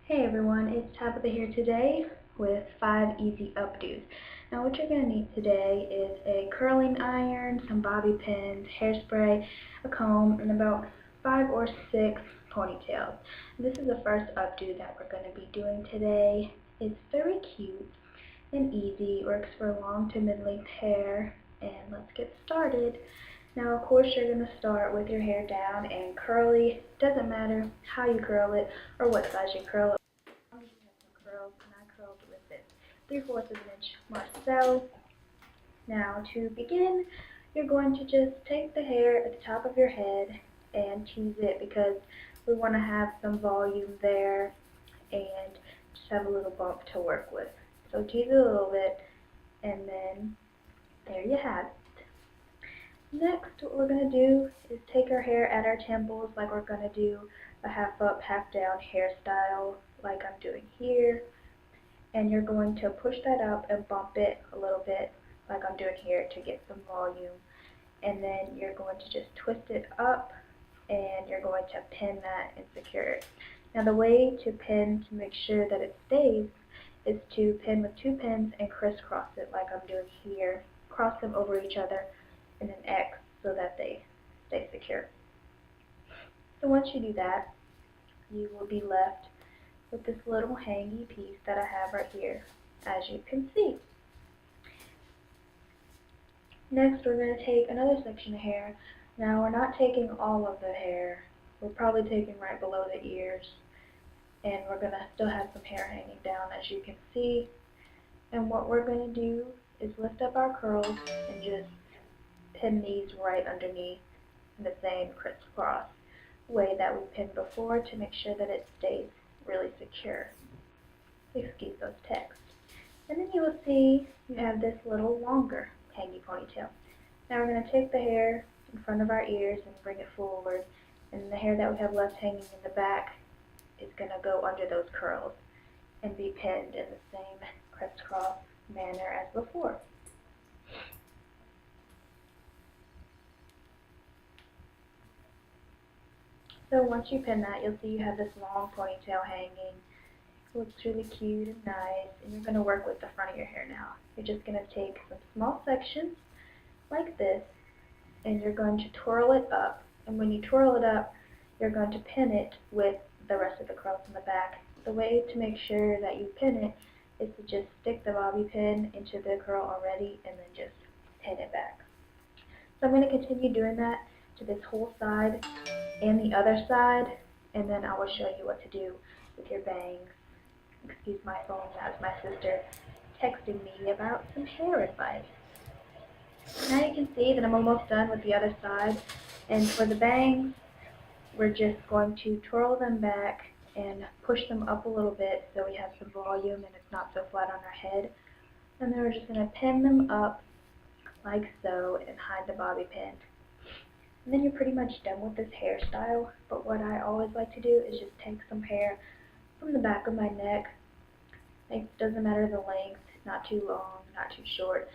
Hey everyone, it's Tabitha here today with 5 easy updos. Now what you're going to need today is a curling iron, some bobby pins, hairspray, a comb, and about 5 or 6 ponytails. This is the first updo that we're going to be doing today. It's very cute and easy, works for long to mid-length hair, and let's get started. Now, of course, you're going to start with your hair down and curly. Doesn't matter how you curl it or what size you curl it. I'm just going to have some curls, and I curled with this 3/4 of an inch Marcel. Now, to begin, you're going to just take the hair at the top of your head and tease it because we want to have some volume there and just have a little bump to work with. So tease it a little bit, and then there you have it. Next, what we're going to do is take our hair at our temples like we're going to do a half up, half down hairstyle like I'm doing here. And you're going to push that up and bump it a little bit like I'm doing here to get some volume. And then you're going to just twist it up and you're going to pin that and secure it. Now the way to pin to make sure that it stays is to pin with 2 pins and crisscross it like I'm doing here. Cross them over each other in an X so that they stay secure. So once you do that, you will be left with this little hangy piece that I have right here, as you can see. Next, we're going to take another section of hair. Now, we're not taking all of the hair. We're probably taking right below the ears, and we're going to still have some hair hanging down, as you can see. And what we're going to do is lift up our curls and just pin these right underneath in the same crisscross way that we pinned before to make sure that it stays really secure. Excuse those texts. And then you will see you have this little longer hangy ponytail. Now we're going to take the hair in front of our ears and bring it forward, and the hair that we have left hanging in the back is going to go under those curls and be pinned in the same crisscross manner as before. So once you pin that, you'll see you have this long ponytail hanging. It looks really cute and nice, and you're going to work with the front of your hair now. You're just going to take some small sections like this, and you're going to twirl it up. And when you twirl it up, you're going to pin it with the rest of the curls in the back. The way to make sure that you pin it is to just stick the bobby pin into the curl already and then just pin it back. So I'm going to continue doing that to this whole side and the other side, and then I will show you what to do with your bangs. Excuse my phone, that's my sister texting me about some hair advice. Now you can see that I'm almost done with the other side, and for the bangs, we're just going to twirl them back and push them up a little bit so we have some volume and it's not so flat on our head. And then we're just going to pin them up like so and hide the bobby pin. And then you're pretty much done with this hairstyle, but what I always like to do is just take some hair from the back of my neck. It doesn't matter the length, not too long, not too short,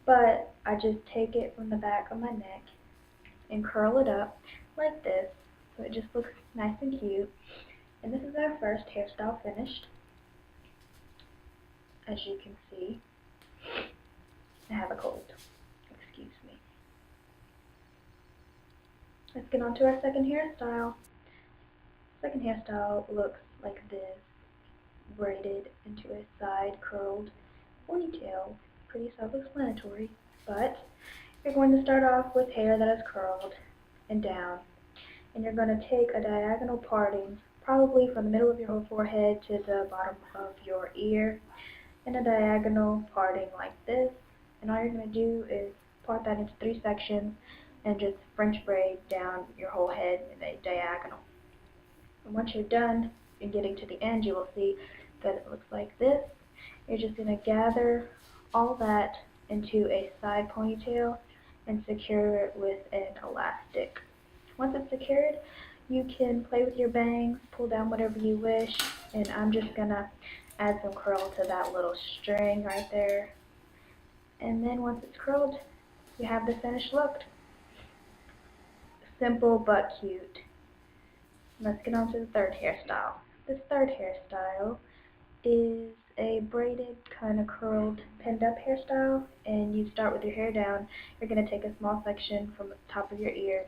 but I just take it from the back of my neck and curl it up like this so it just looks nice and cute. And this is our first hairstyle finished. As you can see, I have a cold. Excuse me. Let's get on to our second hairstyle. Second hairstyle looks like this, braided into a side curled ponytail. Pretty self-explanatory, but you're going to start off with hair that is curled and down, and you're going to take a diagonal parting, probably from the middle of your forehead to the bottom of your ear, and a diagonal parting like this, and all you're going to do is part that into 3 sections and just French braid down your whole head in a diagonal. And once you're done and getting to the end, you will see that it looks like this. You're just going to gather all that into a side ponytail and secure it with an elastic. Once it's secured, you can play with your bangs, pull down whatever you wish, and I'm just going to add some curl to that little string right there. And then once it's curled, you have the finished look. Simple but cute. Let's get on to the third hairstyle. This third hairstyle is a braided, kind of curled, pinned up hairstyle, and you start with your hair down. You're going to take a small section from the top of your ear,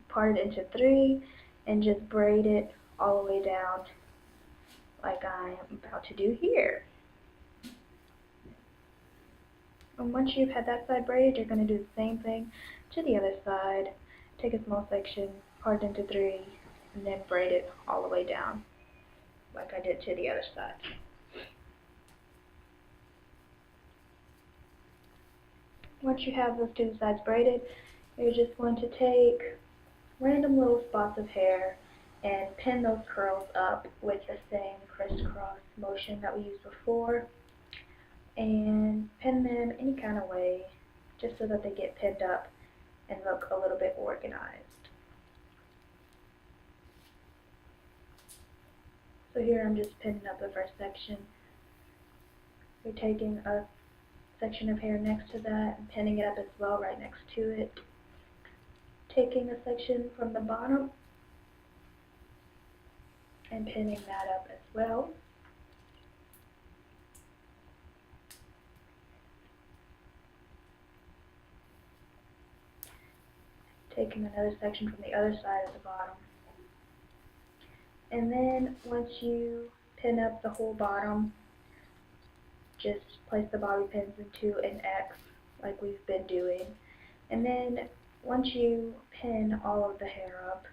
part it into three, and just braid it all the way down like I am about to do here. And once you've had that side braided, you're going to do the same thing to the other side. Take a small section, part it into three, and then braid it all the way down like I did to the other side. Once you have those two sides braided, you're just going to take random little spots of hair and pin those curls up with the same crisscross motion that we used before, and pin them any kind of way just so that they get pinned up and look a little bit organized. So here I'm just pinning up the first section. You're taking a section of hair next to that and pinning it up as well right next to it. Taking a section from the bottom and pinning that up as well. Taking another section from the other side of the bottom. And then once you pin up the whole bottom, just place the bobby pins into an X like we've been doing. And then once you pin all of the hair up,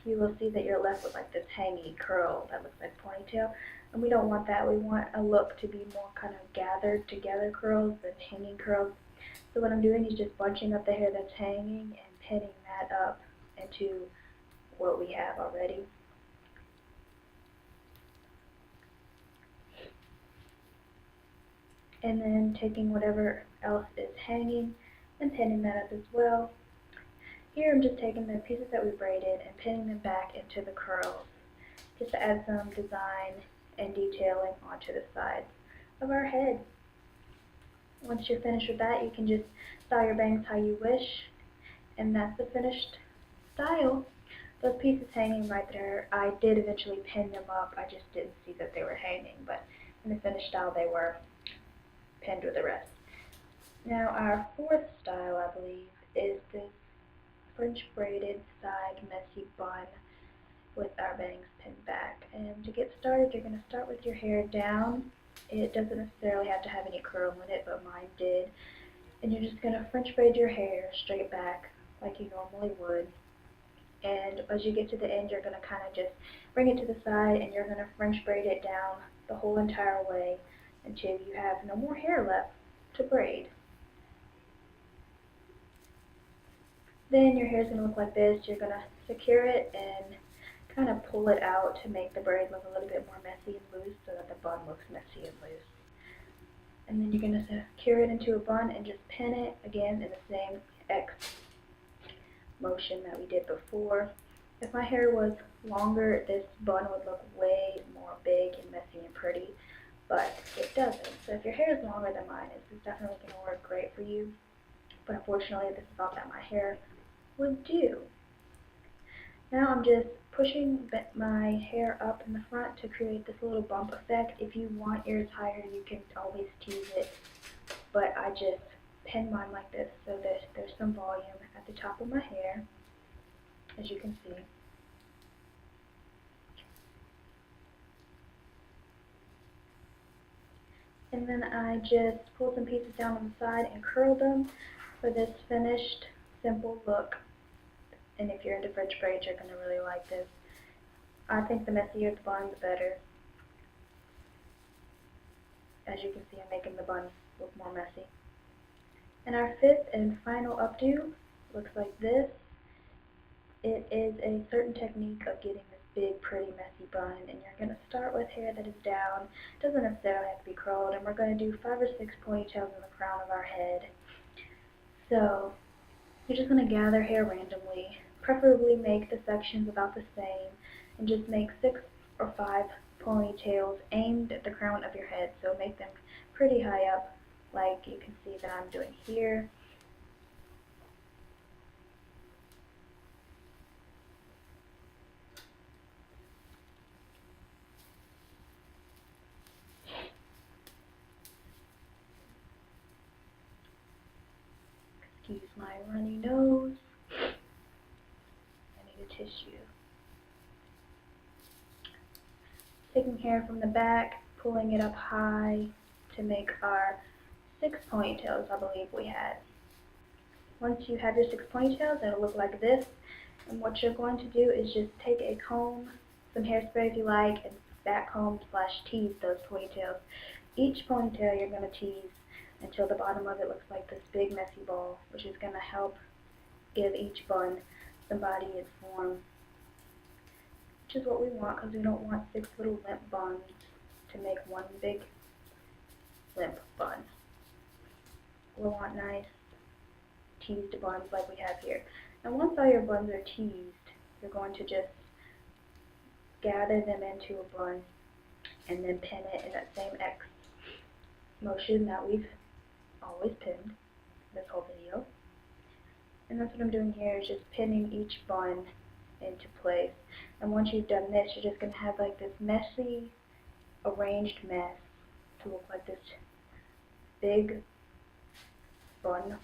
you will see that you're left with like this hanging curl that looks like a ponytail. And we don't want that. We want a look to be more kind of gathered together curls than hanging curls. So what I'm doing is just bunching up the hair that's hanging and pinning that up into what we have already. And then taking whatever else is hanging and pinning that up as well. Here I'm just taking the pieces that we braided and pinning them back into the curls just to add some design and detailing onto the sides of our head. Once you're finished with that, you can just style your bangs how you wish, and that's the finished style. Those pieces hanging right there, I did eventually pin them up. I just didn't see that they were hanging, but in the finished style they were pinned with the rest. Now our fourth style, I believe, is this French braided side messy bun with our bangs pinned back. And to get started, you're going to start with your hair down. It doesn't necessarily have to have any curl in it, but mine did. And you're just going to French braid your hair straight back like you normally would. And as you get to the end, you're going to kind of just bring it to the side, and you're going to French braid it down the whole entire way until you have no more hair left to braid. Then your hair is going to look like this. You're going to secure it and kind of pull it out to make the braid look a little bit more messy and loose so that the bun looks messy and loose. And then you're going to secure it into a bun and just pin it again in the same X motion that we did before. If my hair was longer, this bun would look way more big and messy and pretty, but it doesn't. So if your hair is longer than mine, this is definitely going to work great for you. But unfortunately, this is about that my hair would do. Now I'm just pushing my hair up in the front to create this little bump effect. If you want yours higher, you can always tease it, but I just pin mine like this so that there's some volume at the top of my hair, as you can see. And then I just pull some pieces down on the side and curl them for this finished, simple look. And if you're into French braids, you're going to really like this. I think the messier the bun, the better. As you can see, I'm making the bun look more messy. And our fifth and final updo looks like this. It is a certain technique of getting this big, pretty, messy bun, and you're going to start with hair that is down. It doesn't necessarily have to be curled, and we're going to do 5 or 6 ponytails in the crown of our head. So you're just going to gather hair randomly, preferably make the sections about the same, and just make 6 or 5 ponytails aimed at the crown of your head. So make them pretty high up, like you can see that I'm doing here. Use my runny nose. I need a tissue. Taking hair from the back, pulling it up high to make our 6 ponytails I believe we had. Once you have your 6 ponytails, it'll look like this. And what you're going to do is just take a comb, some hairspray if you like, and back comb / tease those ponytails. Each ponytail you're going to tease until the bottom of it looks like this big messy ball, which is going to help give each bun some body and form, which is what we want because we don't want 6 little limp buns to make one big limp bun. We want nice teased buns like we have here. Now once all your buns are teased, you're going to just gather them into a bun and then pin it in that same X motion that we've always pinned this whole video. And that's what I'm doing here, is just pinning each bun into place. And once you've done this, you're just going to have like this messy, arranged mess to look like this big bun.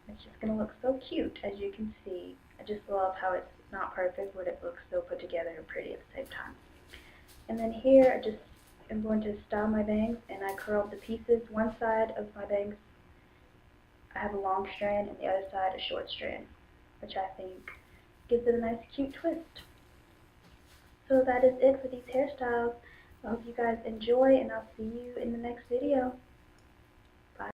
It's just going to look so cute, as you can see. I just love how it's not perfect, but it looks so put together and pretty at the same time. And then here, I just am going to style my bangs, and I curled the pieces. One side of my bangs, I have a long strand, and the other side a short strand, which I think gives it a nice cute twist. So that is it for these hairstyles. I hope you guys enjoy, and I'll see you in the next video.